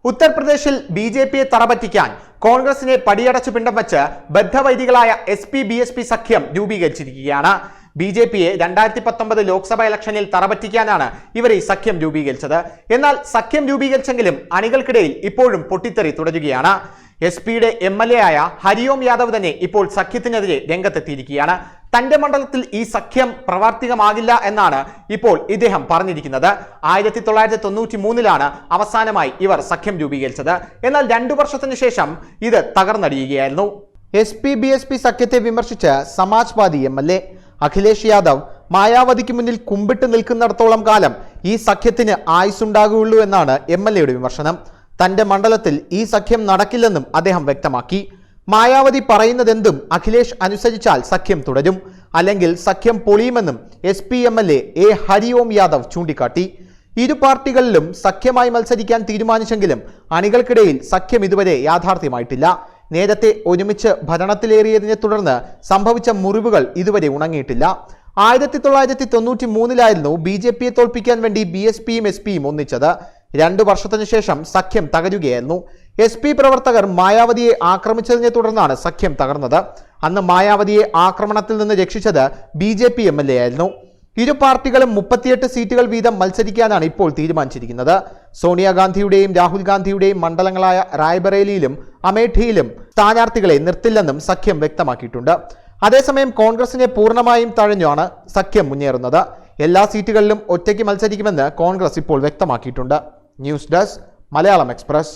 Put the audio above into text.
ഉത്തർപ്രദേശിൽ ബി.ജെ.പിയെ തറപറ്റിക്കാൻ കോൺഗ്രസിനെ പടിയടച്ചു പിണ്ടം വെച്ച് ബദ്ധവൈരികളായ എസ്.പി.ബി.എസ്.പി സഖ്യം രൂപീകരിച്ചിരിക്കുകയാണ്. ബി.ജെ.പിയെ 2019 ലോക്സഭാ ഇലക്ഷനിൽ തറപറ്റിക്കാനാണ് ഇവർ ഈ സഖ്യം രൂപീകരിച്ചത്. എന്നാൽ സഖ്യം രൂപീകരിച്ചെങ്കിലും അണികൾക്കിടയിൽ ഇപ്പോഴും പൊട്ടിത്തെറി തുടരുകയാണ്. എസ്.പിയുടെ എം.എൽ.എ ആയ ഹരിയോം യാദവ് തന്നെ ഇപ്പോൾ സഖ്യത്തിനെതിരെ രംഗത്തെത്തിയിരിക്കുകയാണ്. തന്റെ മണ്ഡലത്തിൽ ഈ സഖ്യം പ്രാവർത്തികമാകില്ല എന്നാണ് ഇപ്പോൾ ഇദ്ദേഹം പറഞ്ഞിരിക്കുന്നത്. 1993 അവസാനമായി ഇവർ സഖ്യം രൂപീകരിച്ചത്. എന്നാൽ 2 വർഷത്തിന് ശേഷം ഇത് തകർന്നടിയുകയായിരുന്നു. എസ്.പി.ബി.എസ്.പി സഖ്യത്തെ വിമർശിച്ച് സമാജ്വാദി എം.എൽ.എ അഖിലേഷ് യാദവ് മായാവതിക്ക് മുന്നിൽ കുമ്പിട്ട് നിൽക്കുന്നിടത്തോളം കാലം ഈ സഖ്യത്തിന് ആയുസ്സുണ്ടാകുകയുള്ളൂ എന്നാണ് എം.എൽ.എയുടെ വിമർശനം. തന്റെ മണ്ഡലത്തിൽ ഈ സഖ്യം നടക്കില്ലെന്നും അദ്ദേഹം വ്യക്തമാക്കി. മായാവതി പറയുന്നതെന്തും അഖിലേഷ് അനുസരിച്ചാൽ സഖ്യം തുടരും, അല്ലെങ്കിൽ സഖ്യം പൊളിയുമെന്നും എസ്.പി എം.എൽ.എ ഹരിയോം യാദവ് ചൂണ്ടിക്കാട്ടി. ഇരു പാർട്ടികളിലും സഖ്യമായി മത്സരിക്കാൻ തീരുമാനിച്ചെങ്കിലും അണികൾക്കിടയിൽ സഖ്യം ഇതുവരെ യാഥാർത്ഥ്യമായിട്ടില്ല. നേരത്തെ ഒരുമിച്ച് ഭരണത്തിലേറിയതിനെ തുടർന്ന് സംഭവിച്ച മുറിവുകൾ ഇതുവരെ ഉണങ്ങിയിട്ടില്ല. 1993 ബി.ജെ.പിയെ തോൽപ്പിക്കാൻ വേണ്ടി ബി.എസ്.പിയും എസ്.പിയും ഒന്നിച്ചത്. 2 വർഷത്തിന് ശേഷം സഖ്യം തകരുകയായിരുന്നു. എസ്.പി പ്രവർത്തകർ മായാവതിയെ ആക്രമിച്ചതിനെ തുടർന്നാണ് സഖ്യം തകർന്നത്. അന്ന് മായാവതിയെ ആക്രമണത്തിൽ നിന്ന് രക്ഷിച്ചത് ബി.ജെ.പി എം.എൽ.എ ആയിരുന്നു. ഇരു പാർട്ടികളും 38 സീറ്റുകൾ വീതം മത്സരിക്കാനാണ് ഇപ്പോൾ തീരുമാനിച്ചിരിക്കുന്നത്. സോണിയാഗാന്ധിയുടെയും രാഹുൽ ഗാന്ധിയുടെയും മണ്ഡലങ്ങളായ റായ്ബറേലിയിലും അമേഠിയിലും സ്ഥാനാർത്ഥികളെ നിർത്തില്ലെന്നും സഖ്യം വ്യക്തമാക്കിയിട്ടുണ്ട്. അതേസമയം കോൺഗ്രസിനെ പൂർണ്ണമായും തഴഞ്ഞാണ് സഖ്യം മുന്നേറുന്നത്. എല്ലാ സീറ്റുകളിലും ഒറ്റയ്ക്ക് മത്സരിക്കുമെന്ന് കോൺഗ്രസ് ഇപ്പോൾ വ്യക്തമാക്കിയിട്ടുണ്ട്. News desk Malayalam express.